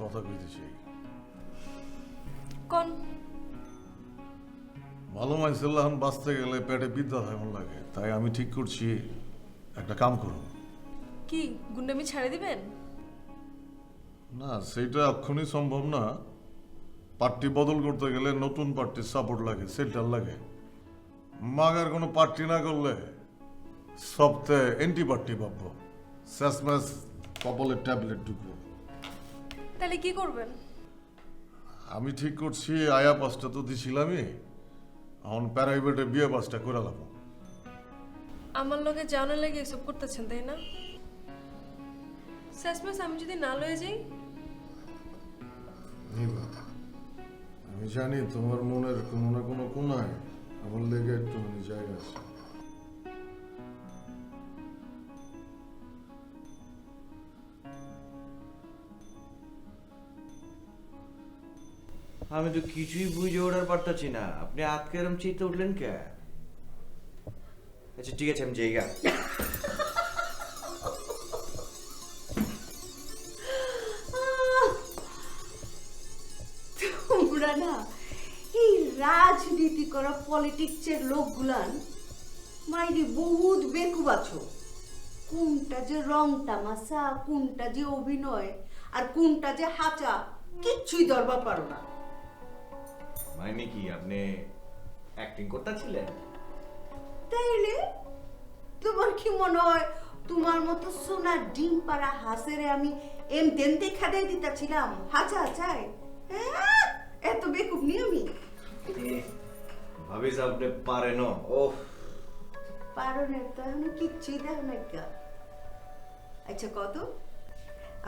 কথা কইতেছি। কোন ভালো মাইসেল্লাহন বাঁচতে গেলে পেটে বিদ্যা তেমন লাগে, তাই আমি ঠিক করছি একটা কাম করব। কি গুন্ডামি ছাড়ে দিবেন? না, সেটা এক্ষুনি সম্ভব না। পার্টি বদল করতে গেলে নতুন পার্টির সাপোর্ট লাগে, সেন্টার লাগে। মাগার কোনো পার্টি না করলে সপ্তাহে এন্টি পার্টি পাবো, শেষমেশ কপালের ট্যাবলেট ঢুকবো। তাহলে কি করবেন? আমি ঠিক করছি আয়া পাসটা তো দিছিলামই, এখন প্রাইভেটে বিয়ে পাসটা করে লাভ। আমার লগে জানা লাগে এসব করতেছেন তাই না? শেষমেশ আমি যদি না লয়ে যাই? আমি জানি তোমার মনের কোনো না কোনো কোনায় আমার লেগে একটু জায়গা আছে। আমি তো কিছুই বুঝে ওঠার পারতাছি না, আপনি আজকে এরম চিন্তা উঠলেন কে? আচ্ছা ঠিক আছে, আমি জায়গা তোমরা না এই রাজনীতি করা পলিটিক্সের লোকগুলান মাইরি বহুত বেকুব আছো। কোনটা যে রং তামাশা, কোনটা যে অভিনয়, আর কোনটা যে হাঁচা, কিচ্ছুই ধরবা পারো না। মানে কি আপনি অ্যাক্টিং করতেছিলেন? তাইলে তোমার কি মনে হয় তোমার মতো সোনার ডিম পাড়া হাসেরে আমি এম দেন দেখা দিয়ে দিতেছিলাম হাঁচা হাঁচায়? হ্যাঁ, এত বেকুব নি আমি। ভাবিস আপনি পারেন? ও পারনের তো এখন কিচ্ছুই দেখ না। আচ্ছা কত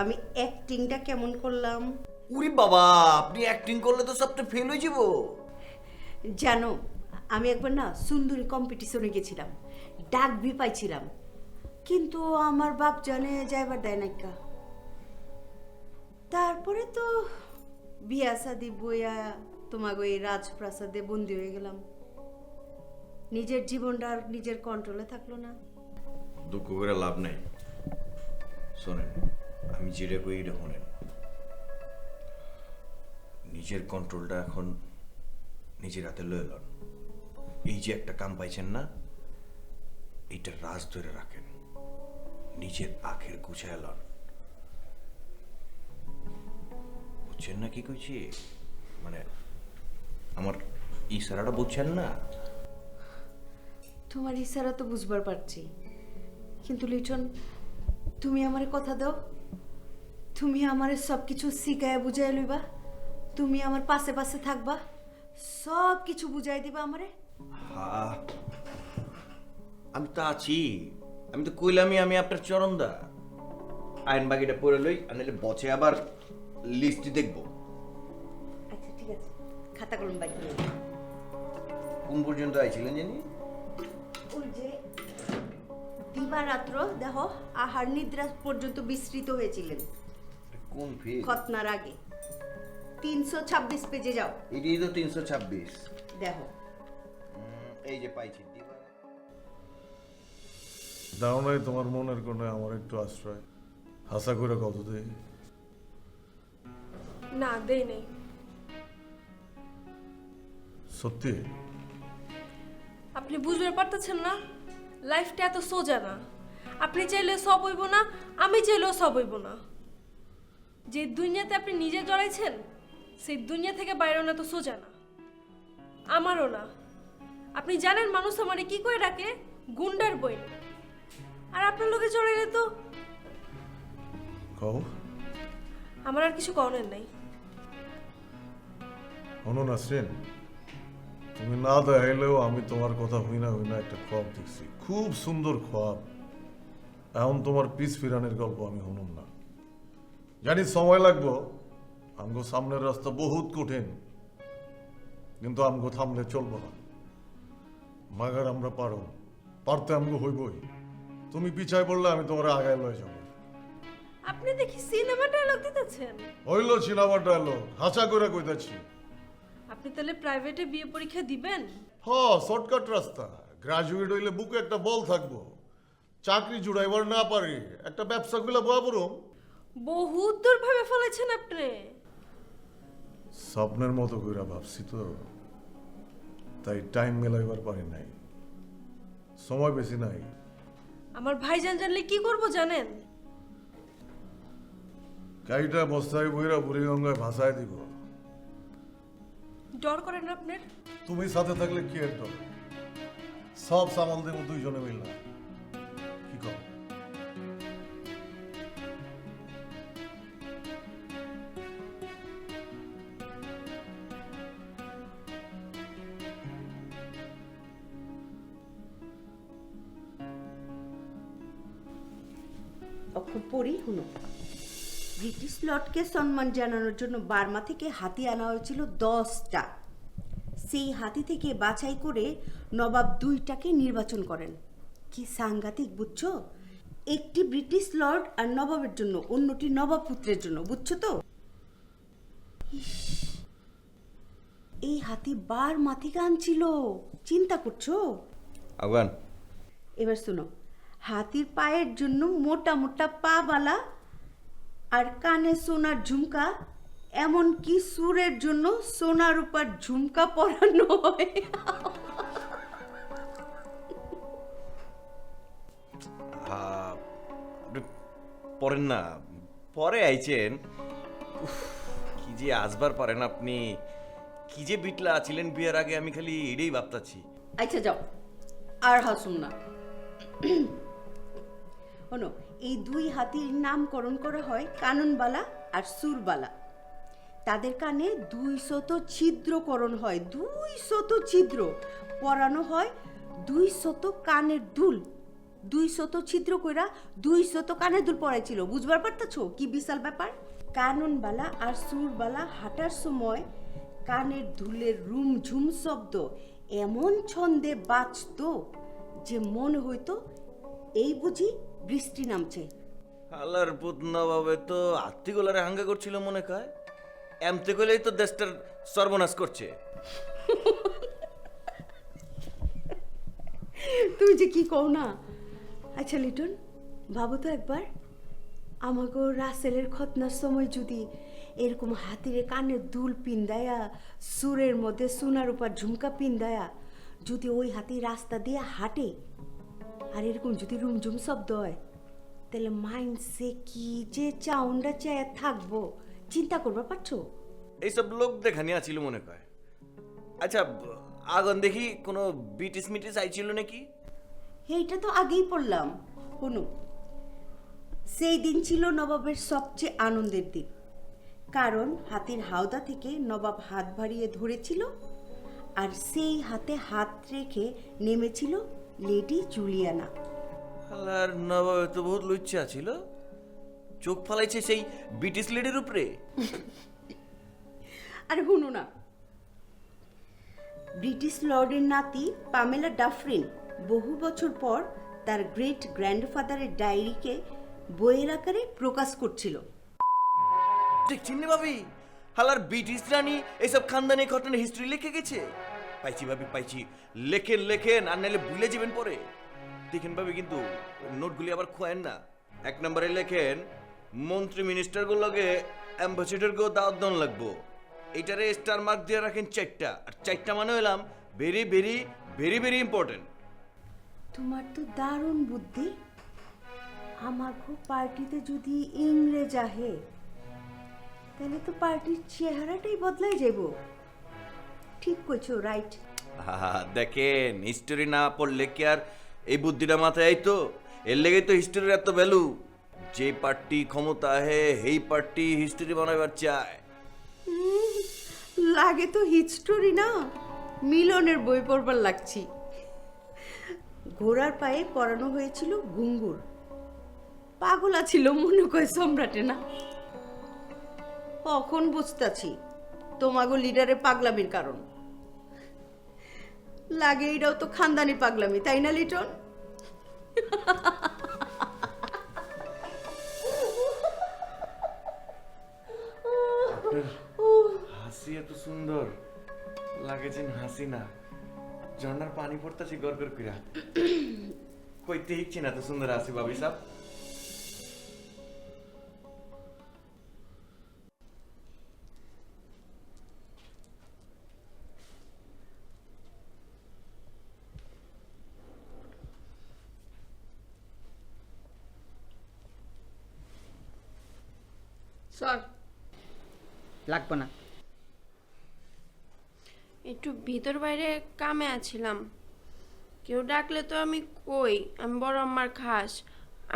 আমি অ্যাক্টিংটা কেমন করলাম উরি বাবা, আপনি অ্যাক্টিং করলে তো সবটা ফেল হয়ে যাব। জানো, আমি একবার না সুন্দরী কম্পিটিশনে গেছিলাম, ডাক বি পাইছিলাম, কিন্তু আমার বাপ জানে যাইবার দেয় না। তারপরে তো বিয়া শাদি বইয়া তোমাকে এই রাজপ্রাসাদে বন্দি হয়ে গেলাম। নিজের জীবনটা আর নিজের কন্ট্রোলে থাকলো না। দুঃখ করে লাভ নাই। শোনেন, আমি যেটা কই এটা শোনেন। নিজের কন্ট্রোলটা এখন নিজের হাতে লয়ে লন। এই যে একটা কাম পাইছেন না, এইটা রাজ ধরে রাখেন, নিজের আখের গুছায় লন। বুঝছেন না কি কইছি? মানে আমার ইশারাটা বুঝছেন না? তোমার ইশারা তো বুঝবার পারছি, কিন্তু লিটন তুমি আমারে কথা দাও, তুমি আমারে সব কিছু শিখায় বুঝাই লইবা, তুমি আমার পাশে পাশে থাকবা, সব কিছু বুঝাই দিবা আমারে। হ্যাঁ, আমি তো আছি। আমি তো কইলামই আমি আপনার চরণদা। আইন বাকিটা পড়ে লই, আনলে বচে আবার লিস্টটি দেখবো। আচ্ছা ঠিক আছে, খাতা কলম বাইক নিয়ে কোন পর্যন্ত আইছিলেন জানি? ওই যে দিবারাত্র দেখো আহার নিদ্রা পর্যন্ত বিস্তৃত হয়েছিলেন কোন ফিল? খতনার আগে 326 পেজে যাও, এটাই তো 326। দেখো। এই যে পাইছি। দাও নাই তোমার মনের কোণে আমার একটু আশ্রয়, হাসা করে কত দেই। না দেই নেই। সত্যি আপনি বুঝতে পারতেছেন না, লাইফটা এত সোজা না। আপনি চাইলে সব হইব না, আমি চাইলেও সব হইব না। যে দুনিয়াতে আপনি নিজে জড়াইছেন, সেই দুনিয়া থেকে বাইরে না তো সোজা না, আমারও না। আপনি জানেন মানুষ আমারে কি করে ডাকে? গুন্ডার বই। আর আপনার লোকে জড়াইলে তো কও। আমার আর কিছু করার নাই। শোনো নাসরিন, তুমি না দেখাইলেও আমি তোমার কথা হইনা হইনা একটা খোয়াব দেখছি, খুব সুন্দর খোয়াব। এখন তোমার পিস ফিরানের গল্প আমি শুনুম না। জানি সময় লাগবো, আমগো সামনের রাস্তা বহুত কঠিন, কিন্তু আমগো থামলে চলবো না। মাগার আমরা পারো, পারতে আমগো হইবই। তুমি পিছায় পড়লে আমি তোমার আগায় লয়ে যাবো। আপনি দেখি সিনেমা ডায়লগ দিতেছেন। হইল সিনেমা ডায়লগ, হাসা করে কইতাছি। আপনি তাহলে প্রাইভেটে বিয়ে পরীক্ষা দিবেন? শর্টকাট রাস্তা। গ্রাজুয়েট হইলে বুকে একটা বল থাকবো, চাকরি জুড়াইবার না পারি একটা ব্যবসা গুলা বয়া পড়ুম। বহুত দূর ভাবে ফেলেছেন আপনি। স্বপ্নের মতো কইরা ভাবছি তো, তাই টাইম মেলাইবার পারি নাই, সময় বেশি নাই। আমার ভাইজান জানলে কি করব জানেন? গাড়িটা বস্তায় বইরা বুড়িগঙ্গায় ভাসায় দিব। ডর করেন না আপনার? তুমি সাথে থাকলে কি এর ডর? সব সামাল দেবো দুইজনে মিললাম, কি কর? অক্ষর পড়ি শুনো। ব্রিটিশ লর্ডকে সম্মান জানানোর জন্য বার্মা থেকে হাতি আনা হয়েছিল 10টা। সেই হাতি থেকে বাছাই করে নবাব 2টাকে নির্বাচন করেন। কি সাংঘাতিক বুঝছো? একটি ব্রিটিশ লর্ড আর নবাবের জন্য, অন্যটি নবাব পুত্রের জন্য, বুঝছো তো? ইস, এই হাতি বার্মা থেকে আনছিল, চিন্তা করছো? আফগান এবার শোনো, হাতির পায়ের জন্য মোটা মোটা পাবালা আর কানে সোনার ঝুমকা, এমনকি সুরের জন্য সোনার উপর ঝুমকা পরানো হয়। আপনি পড়েন না, পরে আইছেন। উফ, কি যে আসবার পারেন আপনি, কি যে বিটলা ছিলেন বিয়ের আগে, আমি খালি এটাই ভাবতাছি। আচ্ছা যাও, আর হাসুন না। শোনো, এই 2 হাতির নামকরণ করা হয় কাননবালা আর সুরবালা। তাদের কানে 200 ছিদ্রকরণ হয়, 200 ছিদ্র পরানো হয়, 200 কানের দুল, 200 ছিদ্র কইরা 200 কানের দুল পরাইছিল। বুঝবার পারতেছো কি বিশাল ব্যাপার? কাননবালা আর সুরবালা হাঁটার সময় কানের দুলের রুমঝুম শব্দ এমন ছন্দে বাজতো যে মনে হইতো এই বুঝি বৃষ্টি নামছে। আল্লাহর পুত নবাবে তো আত্মিগুলারে হাঙ্গা করছিল মনে কয়, এমতে কইলেই তো দেশটার সর্বনাশ করছে। তুমি যে কি কও না। আচ্ছা লিটন, ভাবো তো একবার, আমাকে রাসেলের খতনার সময় যদি এরকম হাতিরে কানের দুল পিন্দায়া, সুরের মধ্যে সোনার উপর ঝুমকা পিন্দায়া যদি ওই হাতি রাস্তা দিয়ে হাঁটে, আর এরকম যদি রুমঝুম শব্দ হয়, তাহলে মাইন্ডসে কি যে চাউন্ডা চায়া থাকবো, চিন্তা করবা পারছো? এইসব লোক দেখানি আছিল মনে কয়। আচ্ছা আগুন দেখি কোনো ব্রিটিশ মিটিস আইছিল নাকি? এইটা তো আগেই পড়লাম। শুনো, সেই দিন ছিল নবাবের সবচেয়ে আনন্দের দিন, কারণ হাতির হাওদা থেকে নবাব হাত বাড়িয়ে ধরেছিল, আর সেই হাতে হাত রেখে নেমেছিল লেডি জুলিয়ানা। আল্লাহর নবাবে তো বহুত লুচ্চা ছিল, চোখ ফালাইছে সেই ব্রিটিশ লেডির উপরে। আরে শুনো না, ব্রিটিশ লর্ডের নাতি পামেলা ডাফরিন বহু বছর পর তার গ্রেট গ্র্যান্ডফাদারের ডায়েরিকে বইয়ের আকারে প্রকাশ করছিল। ঠিক চিননি ভাবি, হালার ব্রিটিশ রানী এইসব খানদানি ঘটনার হিস্ট্রি লিখে গেছে। পাইছি ভাবি পাইছি, লেখেন লেখেন, আর নাহলে ভুলে যাবেন পরে। দেখেন ভাবি, কিন্তু নোটগুলি আবার খোয়েন না। 1 নম্বরে লেখেন, মন্ত্রী মিনিস্টারগুলোকে অ্যাম্বাসেডারকেও দাওয়াত দেন লাগবো। এইটারে স্টার মার্ক দিয়ে রাখেন 4টা, আর 4টা মানে হলাম very very very very important. তোমার তো দারুণ বুদ্ধি। আমাকে পার্টিতে যদি ইংরেজ আহে, তাহলে তো পার্টির চেহারাটাই বদলাই যাব। ঠিক কইছো, রাইট। দেখেন, হিস্টোরি না পড়লে কি আর এই বুদ্ধিটা মাথায় আইতো? এর লেগে তো হিস্টোরির এত ভ্যালু। যে পার্টি ক্ষমতা আহে এই পার্টি হিস্টোরি বানাবার চায়। লাগে তো হিস্টোরি না, মিলনের বই পড়বার লাগছি। ঘোড়ার পায়ে পরানো হয়েছিল ঘুঙ্গুর, পাগলা ছিল মনে কয় সম্রাটে না। কখন বুঝতাছি তোমাগো লিডারের পাগলামির কারণ। লাগে এটাও তো খানদানি পাগলামি, তাই না লিটন? হাসি এত সুন্দর লাগে যেন হাসি না, ঝর্ণার পানি পড়তাছি গড় গড় কইরা। কইতে হিকছি না, এত সুন্দর হাসি ভাবি সাহেব। সর, লাগবো না। একটু ভিতর বাইরে কামে আছিলাম, কেউ ডাকলে তো আমি কই আমি বড় আম্মার খাস,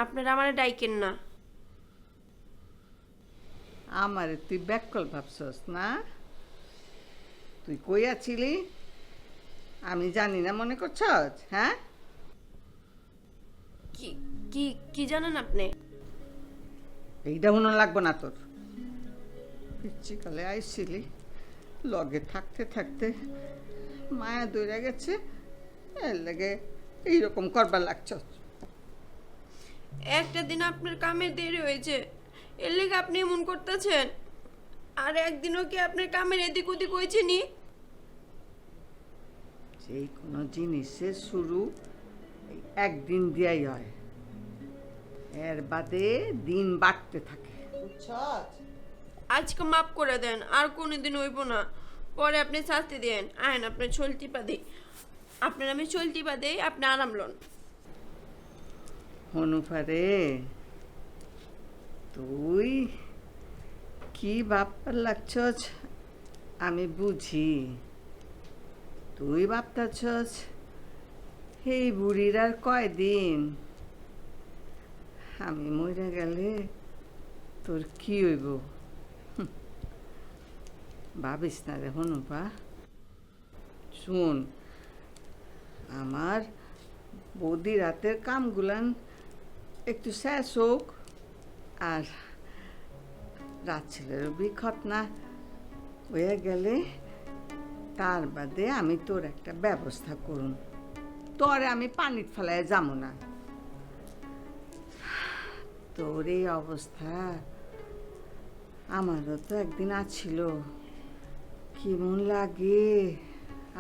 আপনারা আমারে ডাইকেন না। আমারে তুই ব্যাককল ভাবছস না? তুই কই আছিলি আমি জানি না মনে করছস? হ্যাঁ, কি কি কি জানেন আপনি? এইটা মনে লাগবো না তোর। পিচ্ছিকালে আইসিলি, লগে থাকতে থাকতে মায়া দৌড়ে গেছে, এর লাগে এইরকম করবার লাগছস। একটা দিন আপনার কামে দেরি হয়েছে, এর লেগে আপনি এমন করতেছেন, আর একদিনও কি আপনার কামের এদিক ওদিক হয়েছে নি? যেই কোনো জিনিসের শুরু এই একদিন দিয়াই হয়, এর বাদে দিন বাড়তে থাকে, বুঝছস? আজকে মাফ করে দেন, আর কোনোদিন হইব না। পরে আপনি শাস্তি দেন, আইন আপনার চলতি পাদে, আপনার আমি চলতি পাদে, আপনি আরাম লন। হনুফারে, তুই কি ভাববার লাগছস আমি বুঝি। তুই ভাবতাছস এই বুড়ির আর কয়দিন, আমি মরে গেলে তোর কি হইব? ভাবিস না রে হনুপা। শুন, আমার বৌদি রাতের কামগুলান একটু শেষ হোক, আর রাত ছেলেরও বিক্ষত না হয়ে গেলে তার বাদে আমি তোর একটা ব্যবস্থা করুন। তোরে আমি পানিত ফেলায় যাবো না। তোর এই অবস্থা আমারও তো একদিন আছিল, কেমন লাগে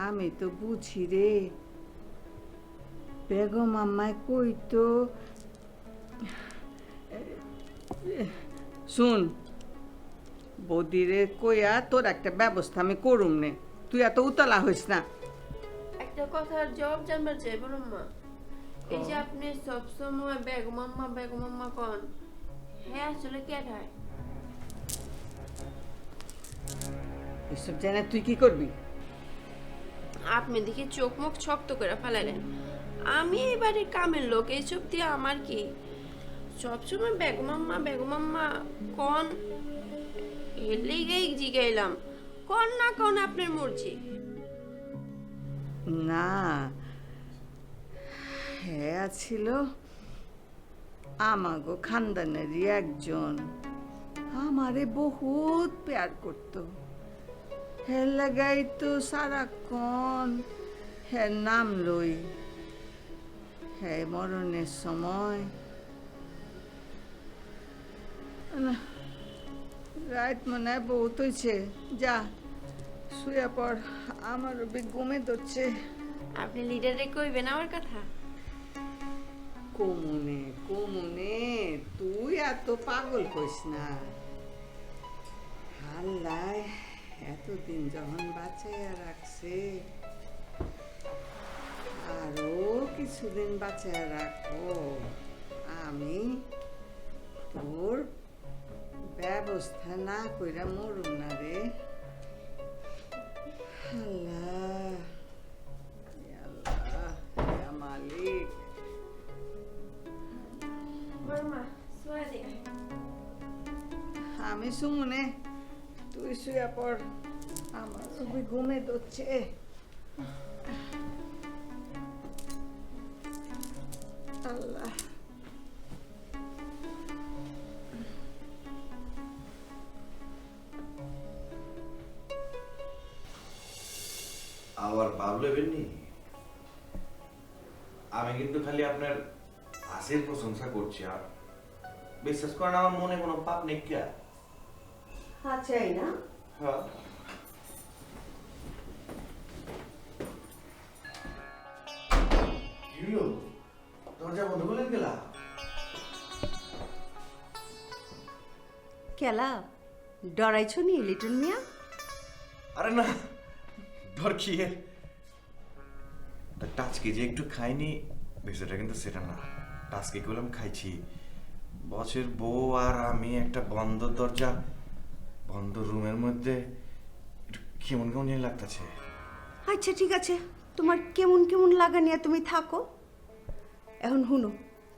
আমি তো বুঝি রে। বেগম আম্মায় কইতো, শুন বৌদিরে কইয়া তোর একটা ব্যবস্থা আমি করুম নে, তুই এত উতলা হইস না। একটা কথার জবাব জানবার চাই বড়ম্মা। এই যে আপনি সবসময় বেগমাম্মা বেগমাম্মা কন, হ্যাঁ আসলে কে ঠায়? এসব জানে তুই কি করবি? আপনি দেখি চোখ মুখ শক্ত করে ফেলালেন। আমি এই বাড়ির কামের লোক, এইসব দিয়ে আমার কি? সবসময় বেগমাম্মা বেগমাম্মা কন, এর লেগেই জিগাইলাম, কন না কন আপনার মর্জি। না, হ্যাঁ ছিল আমাগো খানদানেরই একজন, আমারে বহুত প্যার করত। হ্যাঁ লাগাই তো সারাক্ষণ হ্যাঁ নাম লই। হ্যাঁ মরণের সময় না, রাত মনে হয় বহুত হয়েছে, যা শুয়ে পড়, আমারও ঘুমে ধরছে। আপনি লিডারে কইবেন আমার কথা? কমুনে কমুনে, তুই এত পাগল কইস না। আল্লাহ এতদিন যখন বাঁচাইয়া রাখছে, আরো কিছুদিন বাঁচাইয়া রাখো। আমি তোর ব্যবস্থা না কইরা মরুম না রে। আল্লাহ আল্লাহ, ইয়া মালিক। বড়মা সোয়া দে। আমি সুমনে, তুই শুয়ে পড়, আমার ঘুমে ধরছে। আল্লাহ আবার ভাবলেবেননি, আমি কিন্তু খালি আপনার হাসির প্রশংসা করছি, আর বিশ্বাস করেন আমার মনে কোনো পাপ নেই। কে আচ্ছাই না, হ্যাঁ, দরজা বন্ধ করলেন গেলা? কেলা ডরাইছ নি লিটন মিয়া? আরে না, ধর কি এর টাচকে যে একটু খাইনি বিষয়টা কিন্তু সেটা না। টাচকে করলাম খাইছি, বসের বউ আর আমি একটা বন্ধ দরজা বন্ধ রুমের মধ্যে একটু কেমন কেমন জানি লাগতেছে। আচ্ছা ঠিক আছে, তোমার কেমন কেমন লাগা নিয়ে তুমি থাকো। এখন হুনো,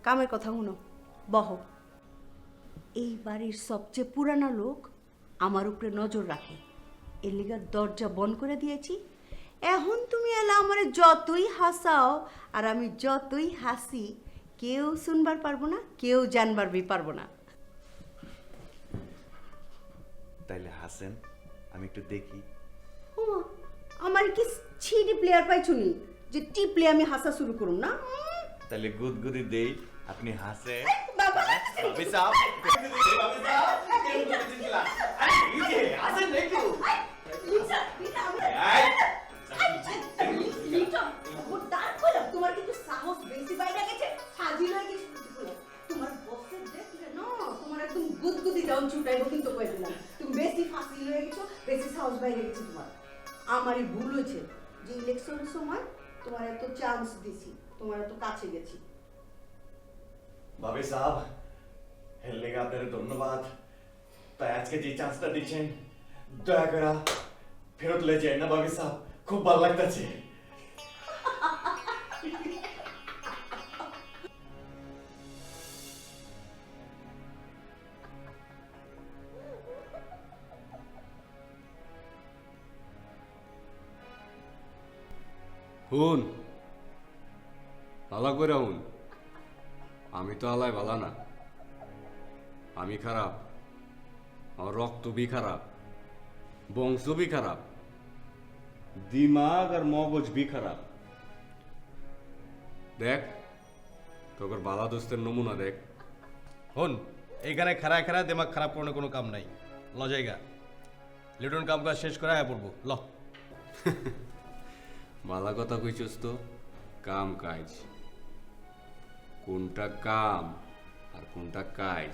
কামের কথা হুনো, বহ। এই বাড়ির সবচেয়ে পুরানা লোক আমার উপরে নজর রাখে, এর লিগা দরজা বন্ধ করে দিয়েছি। এখন তুমি এলা আমারে যতই হাসাও আর আমি যতই হাসি, কেউ শুনবার পারবো না, কেউ জানবার বি পারবো না। তাইলে হাসেন, আমি একটু দেখি। ওমা, আমার কি ছিডি প্লেয়ার পাইছুনি যে টিপলে আমি হাসা শুরু করুম না? তাহলে গুদগুদি দেই, আপনি হাসেন। বাবা, ভাবি সাহেব, হাসেন একটু। লিসা, লিসা, তোমার কিন্তু সাহস বেশি বাইরে গেছে, হাজির হয়ে গেছে। তোমার বসের দেখলে না, তোমার একদম গুদগুদি ডাউন ছুটাইবো কিন্তু কই দিলাম। তুমি বেশি ফাঁসি হয়ে গেছো, বেশি সাহস বাইরে গেছে তোমার। আমারই ভুল হয়েছে যে ইলেকশনের সময় তোমার এত চান্স দিছি, তোমার এত কাছে গেছি। ভাবি সাহেব, এর লেগে আপনার ধন্যবাদ। তাই আজকে যে চান্সটা দিচ্ছেন, দয়া করে ফেরত লে যায় না ভাবি সাহেব, খুব ভালো লাগতেছে। হুন ভালো করে হুন, আমি তো আলাই ভালা না, আমি খারাপ, আমার রক্ত বি খারাপ, বংশ বি খারাপ, দিমাগ আর মগজ বি খারাপ। দেখ তোর বালা দোস্তের নমুনা দেখ। হন, এইখানে খারায় খারায় দিমাগ খারাপ করানোর কোনো কাম নাই। ল জায়গা, লিটন কাম কাজ শেষ করে আয়া পড়বো। ল বালা কথা কইছস তো, কাম কাজ, কোনটা কাম আর কোনটা কাজ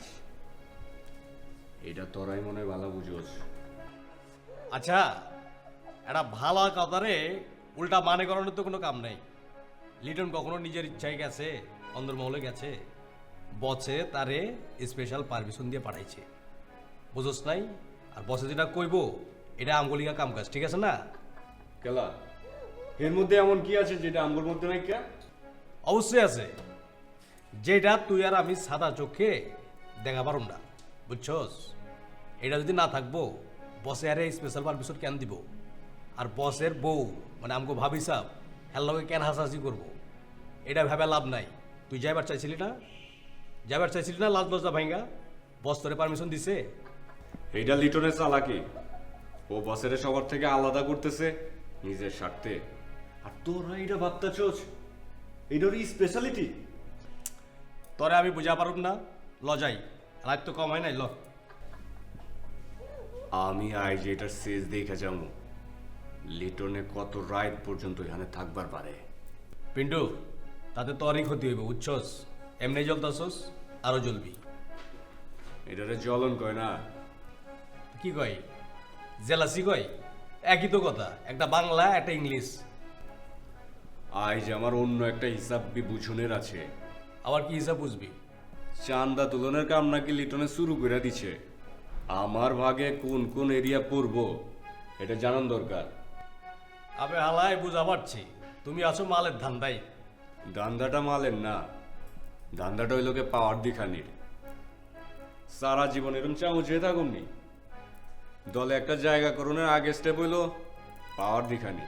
এটা তোরাই মনে হয় ভালো বুঝোস। আচ্ছা, একটা ভালো কথারে উল্টা মানে করানোর তো কোনো কাম নাই। লিটন কখনো নিজের ইচ্ছায় গেছে, অন্দরমহলে গেছে, বসে তারে স্পেশাল পারমিশন দিয়ে পাঠাইছে, বুঝোস নাই? আর বসে যেটা কইব এটা আমগলিকা কাম কাজ, ঠিক আছে না? কেলা এর মধ্যে এমন কি আছে যেটা আমগোর মধ্যে নাই? কে? অবশ্যই আছে, যেটা তুই আর আমি সাদা চোখে দেখা পারুম না, বুঝছস? এটা যদি না থাকবো, বসে আরে স্পেশাল পারমিশন কেন দিব? আর বসের বউ মানে আমগো ভাবি সাহেব, এর লগে কেন হাসাহাসি করবো? এটা ভেবে লাভ নাই। তুই যাইবার চাইছিলি না? যাইবার চাইছিলি না? লাজ লজ্জা ভাঙ্গা বস তোরে পারমিশন দিছে? এইটা লিটনের চালাকি, ও বসের সবার থেকে আলাদা করতেছে নিজের স্বার্থে। আর তোরা এটা ভাবতেছস এইটার স্পেশালিটি? তোরে আমি বুঝা পারুম না, লজাই রাত তো কম হয় নাই। ল আমি আজ এটার শেষ দেখে যাবো, লিটনে কত রাত পর্যন্ত এখানে থাকবার পারে। পিন্টু, তাতে তোরই ক্ষতি হইব, বুঝছস? এমনি জ্বলতাছস, আরো জ্বলবি। এটারে জ্বলন কয় না, কি কয়? জেলাসি কয়? একই তো কথা, একটা বাংলা একটা ইংলিশ। আজ আমার অন্য একটা হিসাব বুঝনের আছে। আবার কি হিসাব বুঝবি? চান্দা তুলনের কাম নাকি লিটনে শুরু করে দিছে। আমার ভাগে কোন কোন এরিয়া পড়বো এটা জানান দরকার। আবে হালাই, বুঝা পারছি তুমি আছো মালের ধান্দাই। ধান্দাটা মালের না, ধান্দাটা ওই লোকে পাওয়ার দিখানির। সারা জীবন এরকম চামচে থাকুননি, দলে একটা জায়গা করুনের আগে স্টেপ হইলো পাওয়ার দিখানি।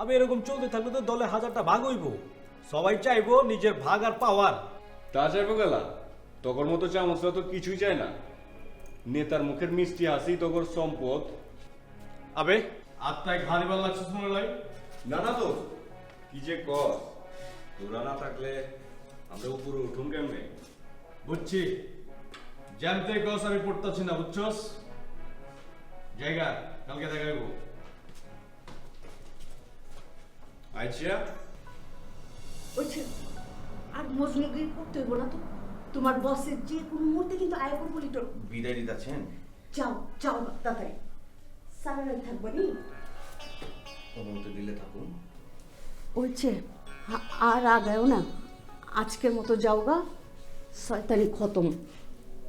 আমি এরকম চলতে থাকলে তো দলে হাজারটা ভাগ হইব, সবাই চাইবো নিজের ভাগ আর পাওয়ার। তা চাইবো গেলা, তকর মতো চামচরা তো কিছুই চায় না। নেতার মুখের মিষ্টি হাসি তকর সম্পদ। আবে আত্মায় ঘাড়িবার লাগছে শুনে লাই। না না তো কি যে কর, তোরা না থাকলে আমরা উপরে উঠুন কেমনে? বুঝছি, জানতে গস আমি পড়তাছি না, বুঝছস? জায়গা কালকে দেখাইব। আচ্ছা ওইছে, আর মজনুগিরি করতে হইব না তো। তোমার বসের যে কোনো মুহূর্তে কিন্তু আয় করবো লিটন। বিদায় দিতেছেন? যাও যাও তাড়াতাড়ি, সারা রাত থাকবো নি। অনুমতি দিলে থাকুন। ওইছে, আর আগায়ও না, আজকের মতো যাও গা, 6 তারিখ খতম।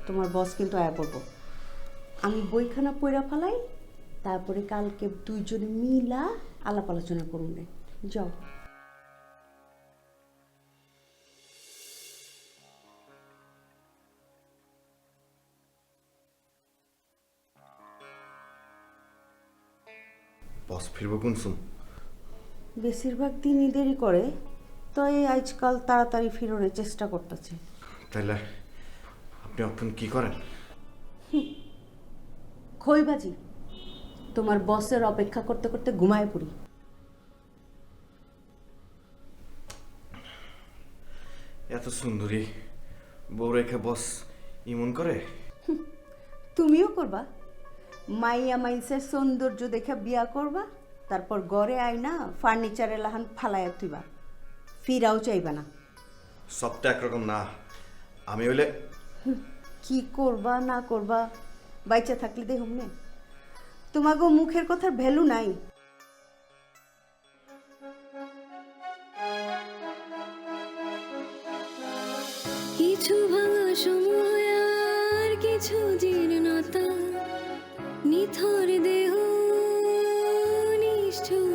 তোমার বস কিন্তু আয়া পড়বো। আমি বইখানা পইরা ফেলাই, তারপরে কালকে দুইজনে মিলা আলাপ আলোচনা করুন। যাও। বস ফিরবো কোনসুম? বেশিরভাগ দিনই দেরি করে, তাই আজকাল তাড়াতাড়ি ফিরনের চেষ্টা করতেছে। তাইলে আপনি এখন কি করেন? খইবাজি, তোমার বসের অপেক্ষা করতে করতে ঘুমায় পড়ি। এত সুন্দরী বউ রেখে বস ইমন করে? তুমিও করবা। মাইয়া মাইসের সৌন্দর্য দেখে বিয়া করবা, তারপর গড়ে আইনা ফার্নিচারে লাহান ফালাইয়া তুইবা, ফিরাও চাইবা না। সবটা একরকম না। আমি হইলে কি করবা না করবা বাইচা থাকলে দেখুন নে, তোমাগো মুখের কথার ভ্যালু নাই। কিছু ভাঙা সময় আর কিছু জীর্ণতা, নিথর দেহ নিষ্ঠুর